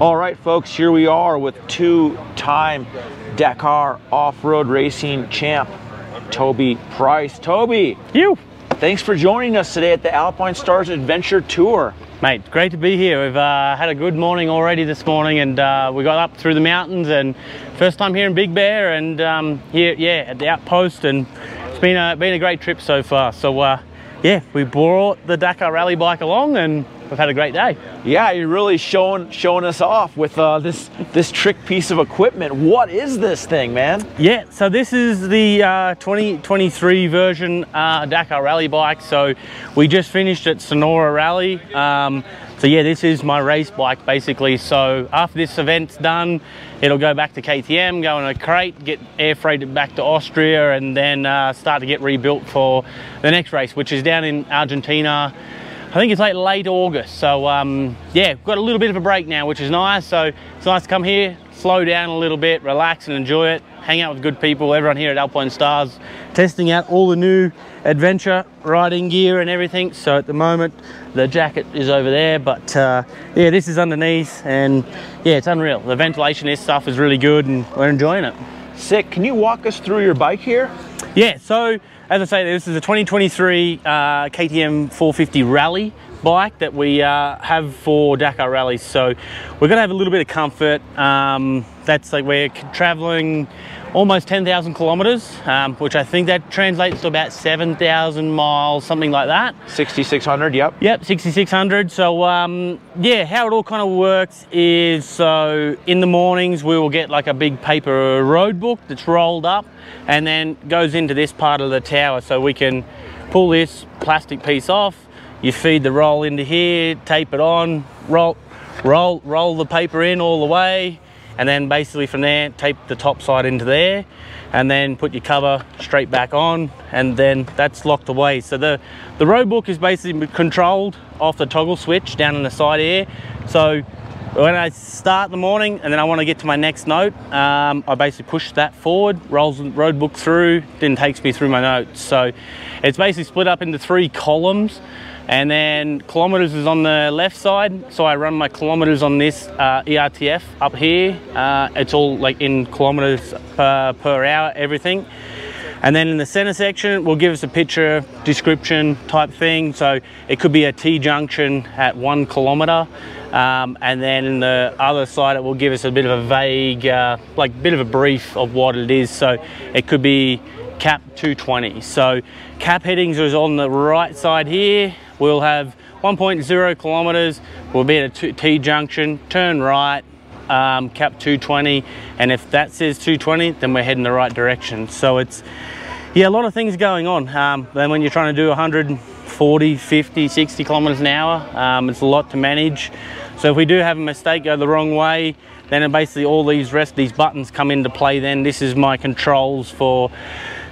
All right, folks, here we are with two-time Dakar off-road racing champ, Toby Price. Toby, thanks for joining us today at the Alpine Stars Adventure Tour. Mate, great to be here. We've had a good morning already this morning, and we got up through the mountains, and first time here in Big Bear, and here, yeah, at the outpost, and it's been a great trip so far. So yeah, we brought the Dakar rally bike along, and we've had a great day. Yeah, you're really showing us off with this trick piece of equipment. What is this thing, man? Yeah, so this is the 2023 version Dakar rally bike. So we just finished at Sonora Rally. So yeah, this is my race bike basically. So after this event's done, it'll go back to KTM, go in a crate, get air freighted back to Austria, and then start to get rebuilt for the next race, which is down in Argentina. I think it's like late August. So yeah, we've got a little bit of a break now, which is nice. So it's nice to come here, slow down a little bit, relax and enjoy it, hang out with good people, everyone here at Alpine Stars, testing out all the new adventure riding gear and everything. So at the moment, the jacket is over there, but yeah, this is underneath, and yeah, it's unreal. The ventilation, this stuff is really good, and we're enjoying it. Sick. Can you walk us through your bike here? Yeah, so as I say, this is a 2023 KTM 450 rally bike that we have for Dakar rallies. So we're going to have a little bit of comfort. That's like we're traveling almost 10,000 kilometers, which I think that translates to about 7,000 miles, something like that. 6,600, yep. Yep, 6,600. So yeah, how it all kind of works is, so in the mornings we will get like a big paper road book that's rolled up and then goes into this part of the tower. So we can pull this plastic piece off, you feed the roll into here, tape it on, roll the paper in all the way, and then basically from there tape the top side into there, and then put your cover straight back on, and then that's locked away. So the road book is basically controlled off the toggle switch down in the side here. So when I start in the morning and then I want to get to my next note, I basically push that forward, rolls the road book through, then takes me through my notes. So it's basically split up into 3 columns, and then kilometers is on the left side. So I run my kilometers on this ERTF up here. It's all like in kilometers per hour, everything. And then in the center section, will give us a picture description type thing. So it could be a T-junction at 1 kilometer. And then in the other side, it will give us a bit of a vague, like bit of a brief of what it is. So it could be cap 220. So cap headings is on the right side here. We'll have 1.0 kilometers. We'll be at a T-junction, turn right, cap 220. And if that says 220, then we're heading the right direction. So it's, yeah, a lot of things going on. Then when you're trying to do 140, 50, 60 kilometers an hour, it's a lot to manage. So if we do have a mistake, go the wrong way, then basically all these buttons come into play. Then this is my controls for,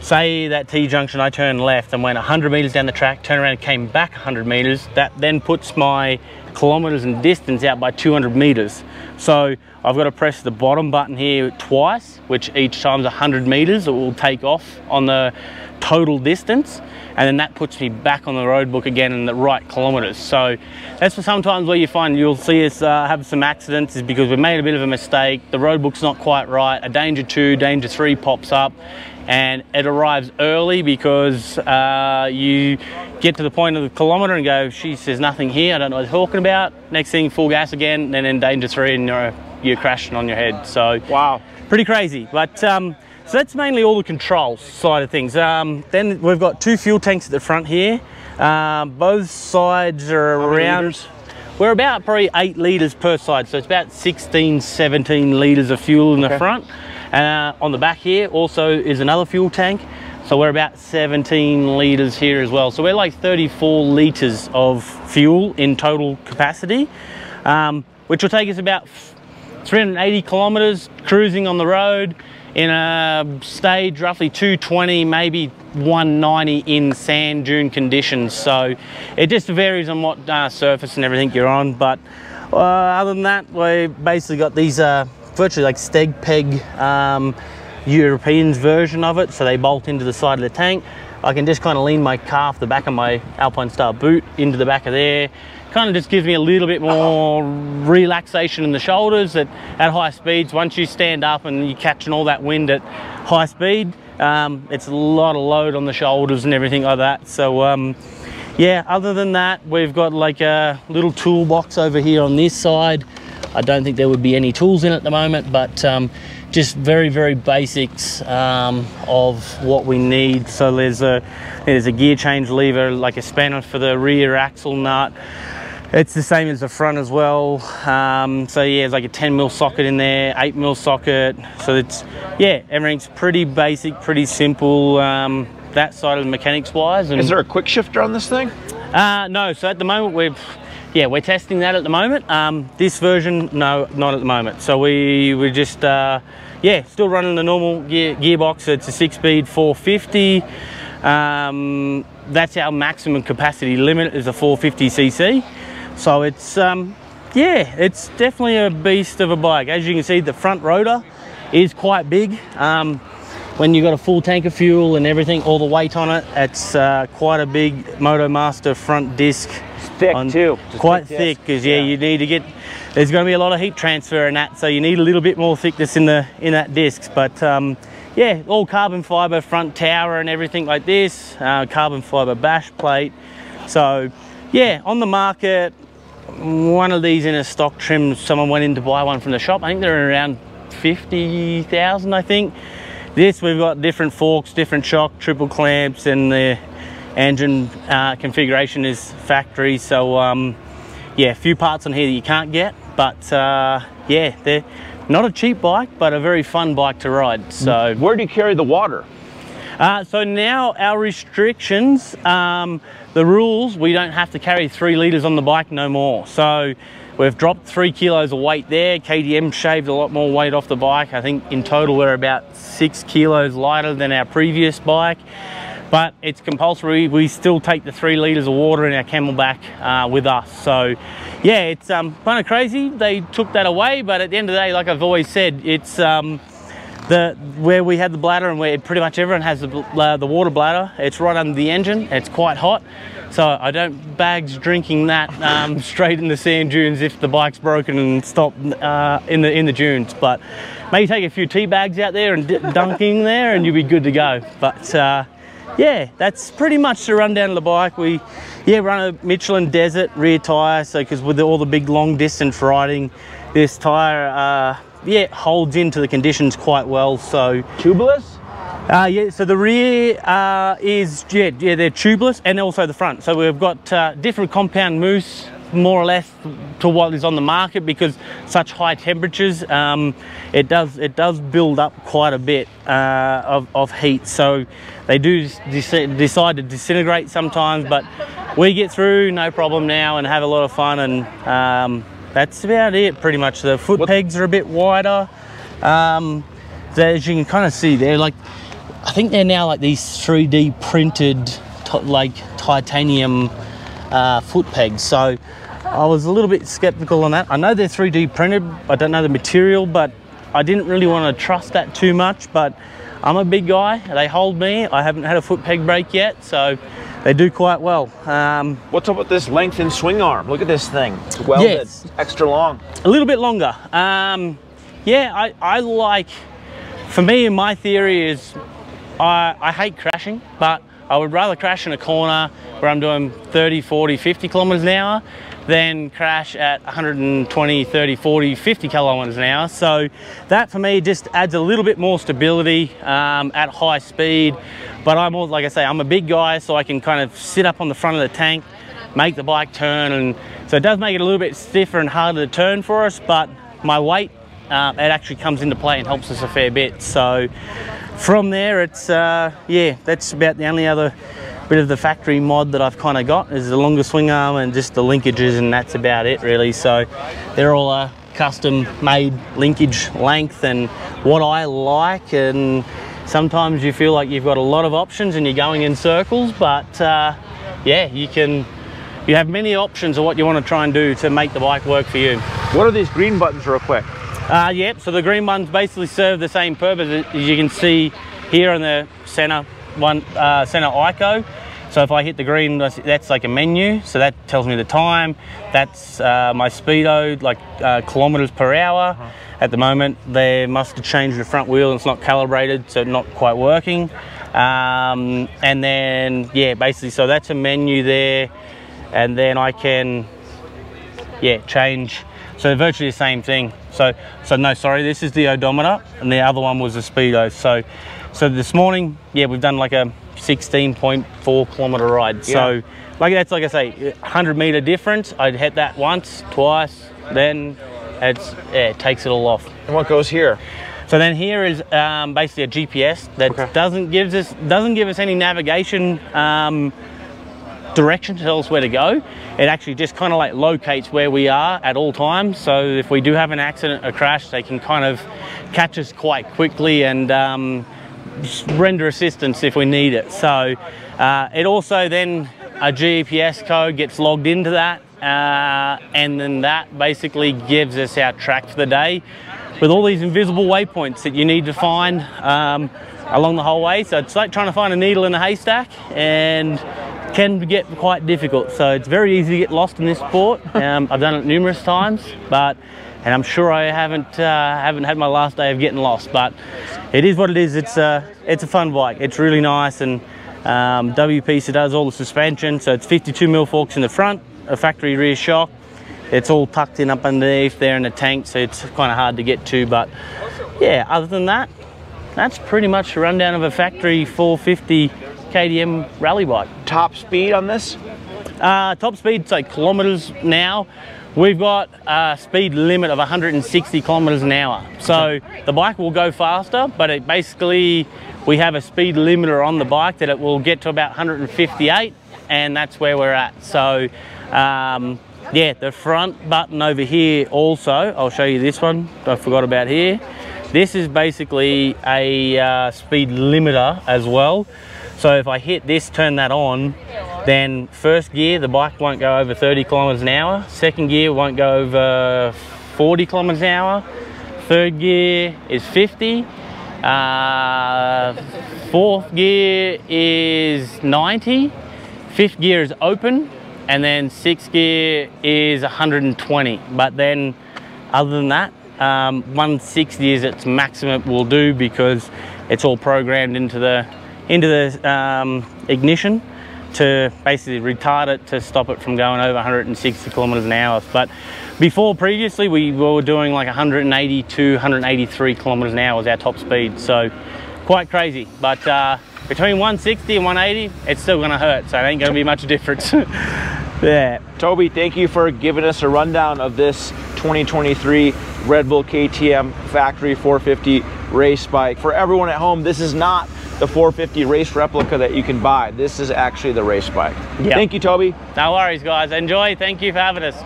say that T-junction, I turned left and went 100 meters down the track, turned around and came back 100 meters. That then puts my kilometers and distance out by 200 meters. So I've got to press the bottom button here twice, which each time's 100 meters. It will take off on the total distance, and then that puts me back on the road book again in the right kilometers. So that's for sometimes where you find you'll see us have some accidents, is because we've made a bit of a mistake. The road book's not quite right. A danger 2, danger 3 pops up, and it arrives early because you get to the point of the kilometer and go, geez, there's nothing here, I don't know what they're talking about. Next thing, full gas again, and then danger 3, and you're crashing on your head. So wow, pretty crazy. But so that's mainly all the control side of things. Then we've got 2 fuel tanks at the front here. Both sides are around, we're about probably 8 litres per side. So it's about 16, 17 litres of fuel in the front. On the back here also is another fuel tank. So we're about 17 litres here as well. So we're like 34 litres of fuel in total capacity, which will take us about 380 kilometres cruising on the road in a stage roughly 220, maybe 190 in sand dune conditions. So it just varies on what surface and everything you're on. But other than that, we basically got these virtually like steg peg Europeans version of it. So they bolt into the side of the tank. I can just kind of lean my calf, the back of my Alpine Star boot, into the back of there. Kind of just gives me a little bit more relaxation in the shoulders at high speeds. Once you stand up and you're catching all that wind at high speed, it's a lot of load on the shoulders and everything like that. So yeah, other than that, we've got like a little toolbox over here on this side. I don't think there would be any tools in at the moment, but just very basics of what we need. So there's a gear change lever, like a spanner for the rear axle nut. It's the same as the front as well. So yeah, it's like a 10mm socket in there, 8mm socket. So it's, yeah, everything's pretty basic, pretty simple. That side of the mechanics wise. And is there a quick shifter on this thing? No, so at the moment we're testing that at the moment. This version, no, not at the moment. So we're just, yeah, still running the normal gearbox. It's a 6-speed 450. That's our maximum capacity limit, is a 450cc. So it's, yeah, it's definitely a beast of a bike. As you can see, the front rotor is quite big. When you've got a full tank of fuel and everything, all the weight on it, it's quite a big MotoMaster front disc. It's thick too. It's quite thick, because yeah, you need to get, there's going to be a lot of heat transfer in that, so you need a little bit more thickness in that disc. But yeah, all carbon fiber front tower and everything like this, carbon fiber bash plate. So yeah, on the market, one of these in a stock trim, someone went in to buy one from the shop. I think they're around 50,000, I think. This, we've got different forks, different shock, triple clamps, and the engine configuration is factory. So yeah, a few parts on here that you can't get, but yeah, they're not a cheap bike, but a very fun bike to ride. So where do you carry the water? So now our restrictions, the rules, we don't have to carry 3 litres on the bike no more. So we've dropped 3 kilos of weight there. KTM shaved a lot more weight off the bike. I think in total we're about 6 kilos lighter than our previous bike. But it's compulsory. We still take the 3 litres of water in our Camelback with us. So yeah, it's kind of crazy. They took that away, but at the end of the day, like I've always said, it's where we had the bladder, and where pretty much everyone has the water bladder, it's right under the engine. It's quite hot. So I don't bags drinking that straight in the sand dunes if the bike's broken and stop in the dunes. But maybe take a few tea bags out there and dunk in there, and you'll be good to go. But yeah, that's pretty much the rundown of the bike. We run a Michelin Desert rear tyre, so because with all the big long distance riding, this tyre yeah, holds into the conditions quite well. So tubeless? Yeah, so the rear is, yeah, they're tubeless, and also the front. So we've got different compound mousse, more or less, to what is on the market, because such high temperatures, it does build up quite a bit of heat. So they do decide to disintegrate sometimes, but we get through no problem now and have a lot of fun. And that's about it, pretty much. The foot pegs are a bit wider. So as you can kind of see, they're like, I think they're now like these 3D printed like titanium foot pegs. So I was a little bit skeptical on that. I know they're 3D printed. I don't know the material, but I didn't really want to trust that too much. But I'm a big guy. They hold me. I haven't had a foot peg break yet, so they do quite well. What's up with this lengthened swing arm? Look at this thing. It's welded. Yes. Extra long. A little bit longer. Yeah, I like, for me, my theory is I hate crashing, but I would rather crash in a corner where I'm doing 30, 40, 50 kilometers an hour than crash at 120, 30, 40, 50 kilometers an hour. So that for me just adds a little bit more stability at high speed. But I'm all, like I say, I'm a big guy, so I can kind of sit up on the front of the tank, make the bike turn, and so it does make it a little bit stiffer and harder to turn for us, but my weight, it actually comes into play and helps us a fair bit. So from there, it's, yeah, that's about the only other bit of the factory mod that I've kind of got, is the longer swing arm and just the linkages, and that's about it really. So they're all custom made linkage length and what I like, and sometimes you feel like you've got a lot of options and you're going in circles, but yeah, you have many options of what you want to try and do to make the bike work for you. What are these green buttons real quick? Yep, so the green buttons basically serve the same purpose. As you can see here in the center center ICO. So if I hit the green, that's like a menu. So that tells me the time. That's my speedo, like kilometers per hour. At the moment, they must have changed the front wheel and it's not calibrated, so not quite working. And then, yeah, basically, so that's a menu there. And then I can, yeah, change. So virtually the same thing. So no, sorry, this is the odometer and the other one was the speedo. So this morning, yeah, we've done like a 16.4 kilometer ride. Yeah. So like that's, like I say, 100 meter difference. I'd hit that once, twice, then it takes it all off. And what goes here? So then here is basically a GPS that doesn't give us any navigation direction to tell us where to go. It actually just kind of like locates where we are at all times. So if we do have an accident or crash, they can kind of catch us quite quickly and render assistance if we need it. So it also then, a GPS code gets logged into that and then that basically gives us our track for the day with all these invisible waypoints that you need to find along the whole way. So it's like trying to find a needle in a haystack and can get quite difficult. So it's very easy to get lost in this sport. I've done it numerous times, and I'm sure I haven't had my last day of getting lost, but it is what it is. It's a fun bike. It's really nice, and WP does all the suspension. So it's 52mm forks in the front, a factory rear shock. It's all tucked in up underneath there in the tank, so it's kind of hard to get to. But yeah, other than that, that's pretty much a rundown of a factory 450 KTM rally bike. Top speed on this? Top speed, say kilometers now. We've got a speed limit of 160 kilometers an hour. So the bike will go faster, but it basically, we have a speed limiter on the bike that it will get to about 158, and that's where we're at. So yeah, the front button over here also, I'll show you this one, I forgot about here. This is basically a speed limiter as well. So if I hit this, turn that on, then first gear, the bike won't go over 30 kilometers an hour. Second gear won't go over 40 kilometers an hour. Third gear is 50. Fourth gear is 90. Fifth gear is open. And then sixth gear is 120. But then other than that, 160 is its maximum will do because it's all programmed into the ignition to basically retard it to stop it from going over 160 kilometers an hour. But before, previously, we were doing like 182, 183 kilometers an hour was our top speed. So quite crazy. But between 160 and 180, it's still gonna hurt. So it ain't gonna be much difference. Yeah. Toby, thank you for giving us a rundown of this 2023 Red Bull KTM Factory 450 race bike. For everyone at home, this is not the 450 race replica that you can buy. This is actually the race bike. Yep. Thank you, Toby. No worries, guys. Enjoy. Thank you for having us.